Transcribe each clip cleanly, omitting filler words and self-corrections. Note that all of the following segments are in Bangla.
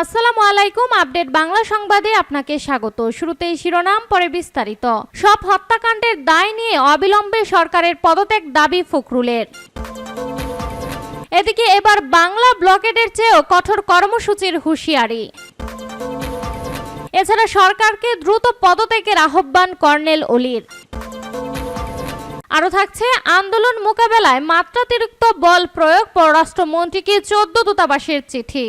আসসালামু আলাইকুম। আপডেট বাংলা সংবাদে আপনাকে স্বাগত। শুরুতেই শিরোনাম, পরে বিস্তারিত। সব হত্যাকাণ্ডের দায় নিয়ে অবিলম্বে সরকারের পদত্যাগ দাবি ফখরুলের। এদিকে এবার বাংলা ব্লকেডের চেয়েও কঠোর কর্মসূচির হুঁশিয়ারি। এছাড়া সরকারকে দ্রুত পদত্যাগের আহ্বান কর্নেল অলির। আরও থাকছে, আন্দোলন মোকাবেলায় মাত্রাতিরিক্ত বল প্রয়োগ, পররাষ্ট্রমন্ত্রীকে 14 দূতাবাসের চিঠি।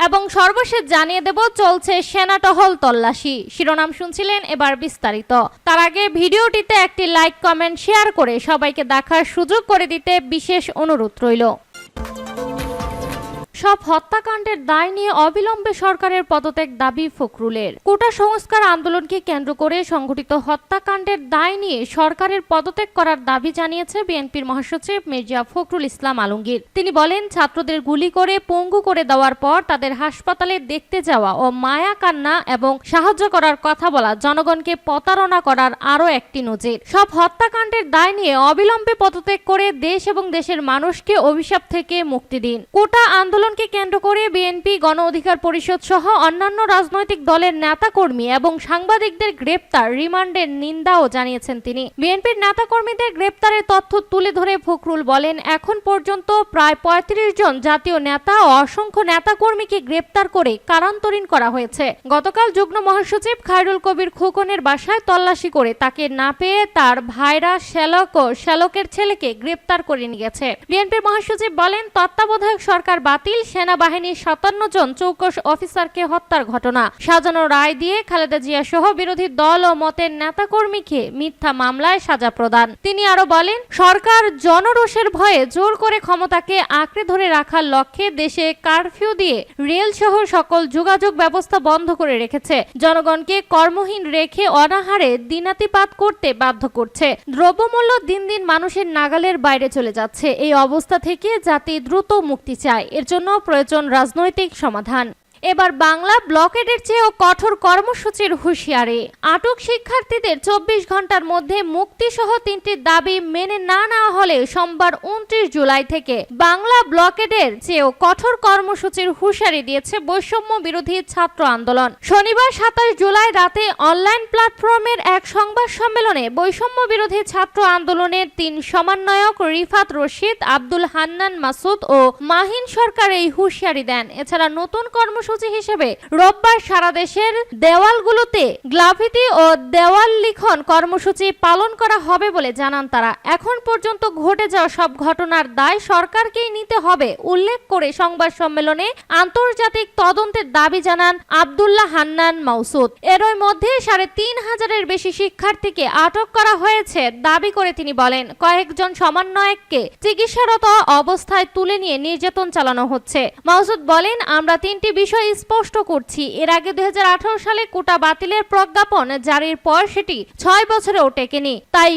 এবং সর্বশেষ জানিয়ে দেব, চলছে সেনা টহল তল্লাশি। শিরোনাম শুনছিলেন, এবার বিস্তারিত। তার আগে ভিডিওটিতে একটি লাইক, কমেন্ট, শেয়ার করে সবাইকে দেখার সুযোগ করে দিতে বিশেষ অনুরোধ রইল। সব হত্যাকাণ্ডের দায় নিয়ে অবিলম্বে সরকারের পদত্যাগ দাবি ফখরুলের। কোটা সংস্কার আন্দোলনকে কেন্দ্র করে সংঘটিত হত্যাকাণ্ডের দায় নিয়ে সরকারের পদত্যাগ করার দাবি জানিয়েছে বিএনপির মহাসচিব মির্জা ফখরুল ইসলাম আলমগীর। তিনি বলেন, ছাত্রদের গুলি করে পঙ্গু করে দেওয়ার পর তাদের হাসপাতালে দেখতে যাওয়া ও মায়া কান্না এবং সাহায্য করার কথা বলা জনগণকে প্রতারণা করার আরও একটি নজির। সব হত্যাকাণ্ডের দায় নিয়ে অবিলম্বে পদত্যাগ করে দেশ এবং দেশের মানুষকে অভিশাপ থেকে মুক্তি দিন। কোটা আন্দোলনকে কেন্দ্র করে বিএনপি, গণ অধিকার পরিষদ সহ অন্যান্য রাজনৈতিক দলের নেতাকর্মী এবং সাংবাদিকদের গ্রেপ্তার, রিমান্ডের নিন্দাও জানিয়েছেন তিনি। বিএনপির নেতাকর্মীদের গ্রেপ্তারের তথ্য তুলে ধরে ফখরুল বলেন, এখন পর্যন্ত প্রায় 35 জন জাতীয় নেতা ও অসংখ্য নেতাকর্মীকে গ্রেপ্তার করে কারান্তরীণ করা হয়েছে। গতকাল যুগ্ম মহাসচিব খায়রুল কবির খোকনের বাসায় তল্লাশি করে তাকে না পেয়ে তার ভাইরা শ্যালক ও শ্যালকের ছেলেকে গ্রেপ্তার করে নিয়ে গেছে। বিএনপির মহাসচিব বলেন, তত্ত্বাবধায়ক সরকার বাতিল, সেনাবাহিনীর 57 জন চৌকস অফিসারকে হত্যার ঘটনা, সাজানো রায় দিয়ে খালেদা জিয়া সহ বিরোধী দল ও মতের নেতাকর্মীকে মিথ্যা মামলায় সাজা প্রদান। তিনি আরো বলেন, সরকার জনরোষের ভয়ে জোর করে ক্ষমতাকে আঁকড়ে ধরে রাখার লক্ষ্যে দেশে কারফিউ দিয়ে রেল সহ সকল যোগাযোগ ব্যবস্থা বন্ধ করে রেখেছে, জনগণকে কর্মহীন রেখে অনাহারে দিনাতিপাত করতে বাধ্য করছে। দ্রব্যমূল্য দিন দিন মানুষের নাগালের বাইরে চলে যাচ্ছে। এই অবস্থা থেকে জাতি দ্রুত মুক্তি চায়, এর জন্য প্রয়োজন রাজনৈতিক সমাধান। এবার বাংলা ব্লকেডের চেয়েও কঠোর কর্মসূচির হুঁশিয়ারি। আটক শিক্ষার্থীদের 24 ঘন্টার মধ্যে মুক্তি সহ 3টি দাবি মেনে না নেওয়া হলে সোমবার 29 জুলাই থেকে বাংলা ব্লকেডের চেয়েও কঠোর কর্মসূচির হুঁশিয়ারি দিয়েছে বৈষম্য বিরোধী ছাত্র আন্দোলন। শনিবার 27 জুলাই রাতে অনলাইন প্ল্যাটফর্মের এক সংবাদ সম্মেলনে বৈষম্য বিরোধী ছাত্র আন্দোলনের 3 সমন্বয়ক রিফাত রশিদ, আব্দুল হান্নান মাসুদ ও মাহিন সরকার এই হুঁশিয়ারি দেন। এছাড়া নতুন কর্মসূচি হিসেবে রোববার সারা দেশের দেওয়ালগুলোতে গ্রাফিতি ও দেওয়াল লিখন কর্মসূচি পালন করা হবে বলে জানান তারা। এখন পর্যন্ত ঘটে যাওয়া সব ঘটনার দায় সরকারকেই নিতে হবে উল্লেখ করে সংবাদ সম্মেলনে আন্তর্জাতিক তদন্তের দাবি জানান আব্দুল্লাহ হান্নান মাসুদ। এরই মধ্যে 3,500-এর বেশি শিক্ষার্থীকে আটক করা হয়েছে দাবি করে তিনি বলেন, কয়েকজন সমন্বয়ককে চিকিৎসারত অবস্থায় তুলে নিয়ে নির্যাতন চালানো হচ্ছে। মাসুদ বলেন, আমরা 3টি বিষয় স্পষ্ট করছি। এর আগে 2018 সালে কোটা বাতিলের প্রজ্ঞাপন জারির পর সেটি 6 বছরেও টেকেনি। তাই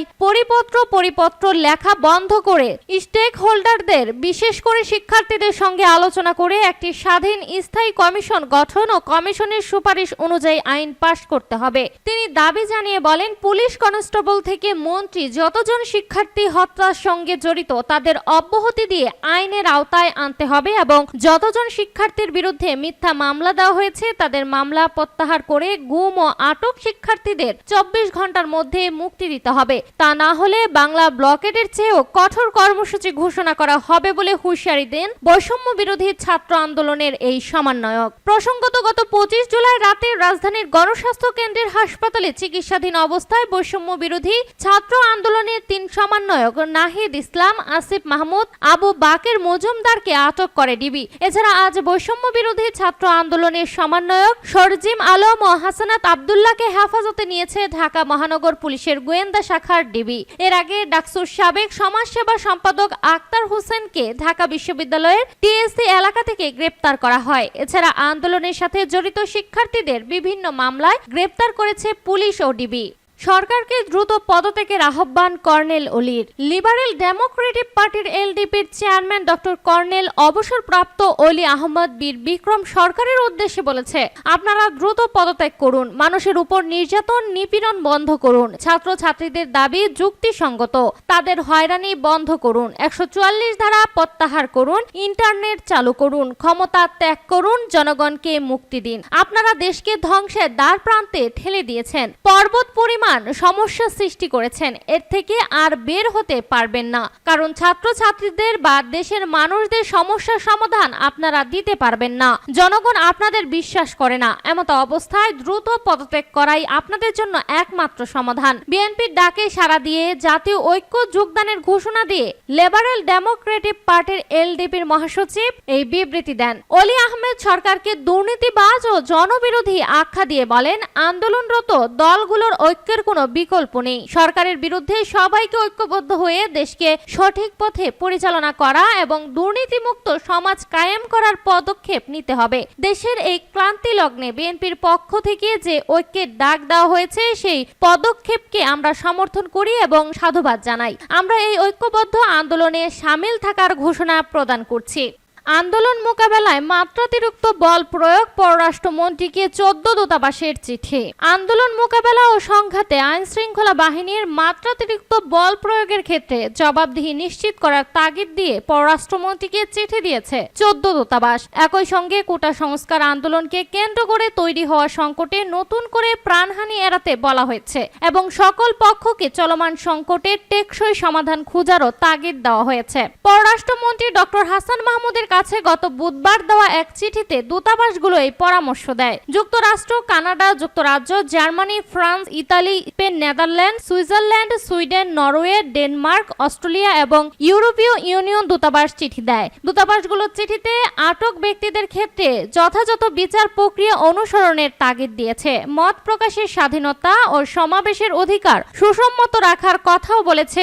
পরিপত্র লেখা বন্ধ করে স্টেক হোল্ডারদের, বিশেষ করে শিক্ষার্থীদের সঙ্গে আলোচনা করে একটি স্বাধীন স্থায়ী কমিশন গঠন ও কমিশনের সুপারিশ অনুযায়ী আইন পাশ করতে হবে। তিনি দাবি জানিয়ে বলেন, পুলিশ কনস্টেবল থেকে মন্ত্রী যতজন শিক্ষার্থী হত্যার সঙ্গে জড়িত তাদের অব্যাহতি দিয়ে আইনের আওতায় আনতে হবে এবং যতজন শিক্ষার্থীর বিরুদ্ধে মিথ্যা মামলা দেওয়া হয়েছে তাদের মামলা প্রত্যাহার করে গুম ও আটক শিক্ষার্থীদের 24 ঘন্টার মধ্যে মুক্তি দিতে হবে। তা না হলে বাংলা ব্লকেডের চেয়েও কঠোর কর্মসূচি ঘোষণা করা হবে বলে হুঁশিয়ারি দেন বৈষম্য বিরোধী ছাত্র আন্দোলনের এই সমন্বয়ক। প্রসঙ্গত, গত 25 জুলাই রাতে রাজধানীর গণস্বাস্থ্য কেন্দ্রের হাসপাতালে চিকিৎসাধীন অবস্থায় বৈষম্য বিরোধী ছাত্র আন্দোলনের 3 সমন্বয়ক নাহিদ ইসলাম, আসিফ মাহমুদ, আবু বাকের মজুমদারকে আটক করে ডিবি। এছাড়া আজ বৈষম্য বিরোধী ছাত্র আন্দোলনের সমন্বয়ক সরজিম আলম ও হাসানাত আব্দুল্লাহকে হেফাজতে নিয়েছে ঢাকা মহানগর পুলিশের গোয়েন্দা শাখার ডিবি। এর আগে ডাকসুর সাবেক সমাজসেবা সম্পাদক আক্তার হোসেনকে ঢাকা বিশ্ববিদ্যালয়ের টিএসসি এলাকা থেকে গ্রেপ্তার করা হয়। এছাড়া আন্দোলনের সাথে জড়িত শিক্ষার্থীদের বিভিন্ন মামলায় গ্রেপ্তার করেছে পুলিশ ও ডিবি। সরকারকে দ্রুত পদত্যাগের আহ্বান কর্নেল অলির। লিবারেল ডেমোক্রেটিক পার্টির এলডিপির চেয়ারম্যান ডক্টর কর্নেল অবসরপ্রাপ্ত অলি আহমদ বীর বিক্রম সরকারের উদ্দেশ্যে বলেছে, আপনারা দ্রুত পদত্যাগ করুন, মানুষের উপর নির্যাতন নিপীড়ন বন্ধ করুন, ছাত্রছাত্রীদের দাবি যুক্তিসঙ্গত, তাদের হয়রানি বন্ধ করুন, 144 ধারা প্রত্যাহার করুন, ইন্টারনেট চালু করুন, ক্ষমতা ত্যাগ করুন, জনগণকে মুক্তি দিন। আপনারা দেশকে ধ্বংসের দ্বার প্রান্তে ঠেলে দিয়েছেন, পর্বত পরিমাণ সমস্যা সৃষ্টি করেছেন, এর থেকে আর বের হতে পারবেন না, কারণ ছাত্রছাত্রীদের বা দেশের মানুষদের সমস্যার সমাধান আপনারা দিতে পারবেন না। জনগণ আপনাদের বিশ্বাস করে না, এমত অবস্থায় দ্রুত পদত্যাগ করাই আপনাদের জন্য একমাত্র সমাধান। বিএনপির ডাকে সাড়া দিয়ে জাতীয় ঐক্য যোগদানের ঘোষণা দিয়ে লিবারেল ডেমোক্রেটিক পার্টির এলডিপির মহাসচিব এই বিবৃতি দেন। অলি আহমেদ সরকারকে দুর্নীতিবাজ ও জনবিরোধী আখ্যা দিয়ে বলেন, আন্দোলনরত দলগুলোর ঐক্যের কোনো বিকল্প নেই। সরকারের বিরুদ্ধে সবাইকে ঐক্যবদ্ধ হয়ে দেশকে সঠিক পথে পরিচালনা করা এবং দুর্নীতিমুক্ত সমাজ কায়েম করার পদক্ষেপ নিতে হবে। দেশের এই ক্লান্তি লগ্নে বিএনপির পক্ষ থেকে যে ঐক্যের ডাক দেওয়া হয়েছে সেই পদক্ষেপকে আমরা সমর্থন করি এবং সাধুবাদ জানাই। আমরা এই ঐক্যবদ্ধ আন্দোলনে সামিল থাকার ঘোষণা প্রদান করছি। আন্দোলন মোকাবেলায় মাত্রাতিরিক্ত বল প্রয়োগ, পররাষ্ট্রমন্ত্রীকে 14 দূতাবাসের চিঠি। আন্দোলন মোকাবেলা ও সংঘাতে আইন শৃঙ্খলা বাহিনীর মাত্রাতিরিক্ত বল প্রয়োগের ক্ষেত্রে জবাবদিহি নিশ্চিত করার তাগিদ দিয়ে পররাষ্ট্রমন্ত্রীকে চিঠি দিয়েছে 14 দূতাবাস। একই সঙ্গে কোটা সংস্কার আন্দোলনকে কেন্দ্র করে তৈরি হওয়া সংকটে নতুন করে প্রাণহানি এড়াতে বলা হয়েছে এবং সকল পক্ষকে চলমান সংকটের টেকসই সমাধান খোঁজারও তাগিদ দেওয়া হয়েছে। পররাষ্ট্রমন্ত্রী ডক্টর হাসান মাহমুদের কাছে গত বুধবার দেওয়া এক চিঠিতে দূতাবাসগুলো এই পরামর্শ দেয়। যুক্তরাষ্ট্র, কানাডা, যুক্তরাজ্য, Germany, France, Italy, Spain, Netherland, Switzerland, Sweden, Norway, Denmark, Australia এবং ইউরোপীয় ইউনিয়ন দূতাবাস চিঠি দেয়। দূতাবাসগুলোর চিঠিতে আটক ব্যক্তিদের ক্ষেত্রে যথাযথ বিচার প্রক্রিয়া অনুসরণের তাগিদ দিয়েছে। মত প্রকাশের স্বাধীনতা ও সমাবেশের অধিকার সুসম্মত রাখার কথাও বলেছে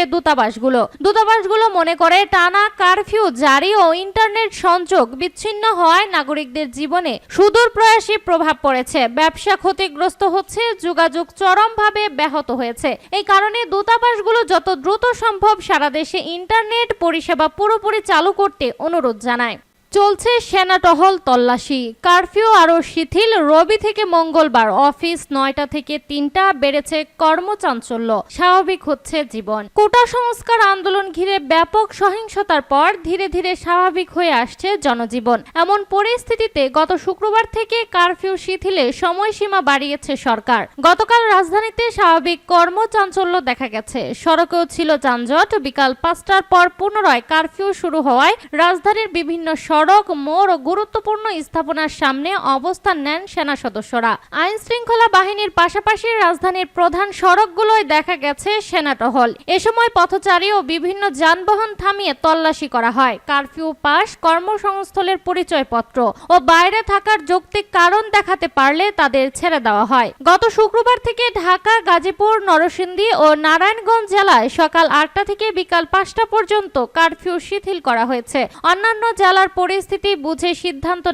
দূতাবাসগুলো মনে করে টানা কারফিউ জারি ও ইন্টারনেট সংযোগ বিচ্ছিন্ন হওয়ায় নাগরিকদের জীবনে সুদূরপ্রয়াসী প্রভাব পড়েছে, ব্যবসা ক্ষতিগ্রস্ত হচ্ছে, যোগাযোগ চরমভাবে ব্যাহত হয়েছে। এই কারণে দূতাবাসগুলো যত দ্রুত সম্ভব সারা দেশে ইন্টারনেট পরিষেবা পুরোপুরি চালু করতে অনুরোধ জানায়। চলছে সেনা টহল তল্লাশি, কারফিউ আরো শিথিল, রবি থেকে মঙ্গলবার অফিস 9টা থেকে 3টা, বেড়েছে কর্মচাঞ্চল্য, স্বাভাবিক হচ্ছে জীবন। কোটা সংস্কার আন্দোলন ঘিরে ব্যাপক সহিংসতার পর ধীরে ধীরে স্বাভাবিক হয়ে আসছে জনজীবন। এমন পরিস্থিতিতে গত শুক্রবার থেকে কারফিউ শিথিলে সময়সীমা বাড়িয়েছে সরকার। গতকাল রাজধানীতে স্বাভাবিক কর্মচাঞ্চল্য দেখা গেছে, সড়কেও ছিল যানজট। বিকাল 5টার পর পুনরায় কারফিউ শুরু হওয়ায় রাজধানীর বিভিন্ন সড়ক, মোড় ও গুরুত্বপূর্ণ স্থাপনার সামনে অবস্থান নেন সেনা সদস্যরা। আইন শৃঙ্খলা বাহিনীর পাশাপাশি রাজধানীর প্রধান সড়কগুলোয় দেখা গেছে সেনা টহল। এ সময় পথচারী ও বিভিন্ন যানবাহন থামিয়ে তল্লাশি করা হয়। কারফিউ পাস, কর্মসংস্থলের পরিচয়পত্র ও বাইরে থাকার যৌক্তিক কারণ দেখাতে পারলে তাদের ছেড়ে দেওয়া হয়। গত শুক্রবার থেকে ঢাকা, গাজীপুর, নরসিংদী ও নারায়ণগঞ্জ জেলায় সকাল 8টা থেকে বিকাল 5টা পর্যন্ত কারফিউ শিথিল করা হয়েছে। অন্যান্য জেলার পরিস্থিতি বুঝে সিদ্ধান্ত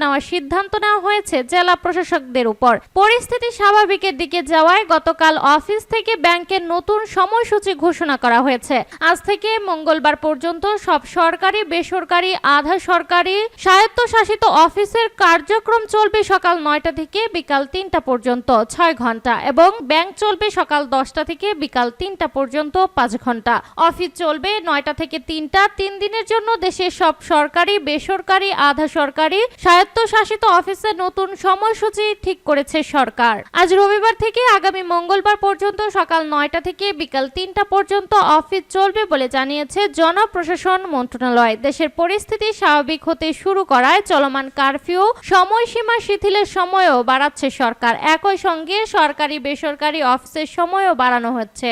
নেওয়া হয়েছে জেলা প্রশাসকদের উপর। পরিস্থিতি স্বাভাবিকের দিকে যাওয়ায় গতকাল অফিস থেকে ব্যাংকের নতুন সময়সূচি ঘোষণা করা হয়েছে। আজ থেকে মঙ্গলবার পর্যন্ত সব সরকারি, বেসরকারি, আধা সরকারি, স্বায়ত্তশাসিত অফিসের কার্যক্রম চলবে সকাল 9টা থেকে বিকাল 3টা পর্যন্ত 6 ঘন্টা এবং ব্যাংক চলবে সকাল 10টা থেকে বিকাল 3টা পর্যন্ত 5 ঘন্টা। অফিস চলবে 9টা থেকে 3টা। 3 দিনের জন্য দেশের সব সরকারি, বেসরকারি, আধা সরকারি, স্বায়ত্তশাসিত অফিসের নতুন সময়সূচি ঠিক করেছে সরকার। আজ রবিবার থেকে আগামী মঙ্গলবার পর্যন্ত সকাল 9টা থেকে বিকাল 3টা পর্যন্ত অফিস চলবে বলে জানিয়েছে জনপ্রশাসন মন্ত্রণালয়। দেশের পরিস্থিতি স্বাভাবিক হতে শুরু করায় চলমান কারফিউ সময়সীমা শিথিলের সময়ও বাড়াচ্ছে সরকার। একই সঙ্গে সরকারি, বেসরকারি অফিসের সময়ও বাড়ানো হচ্ছে।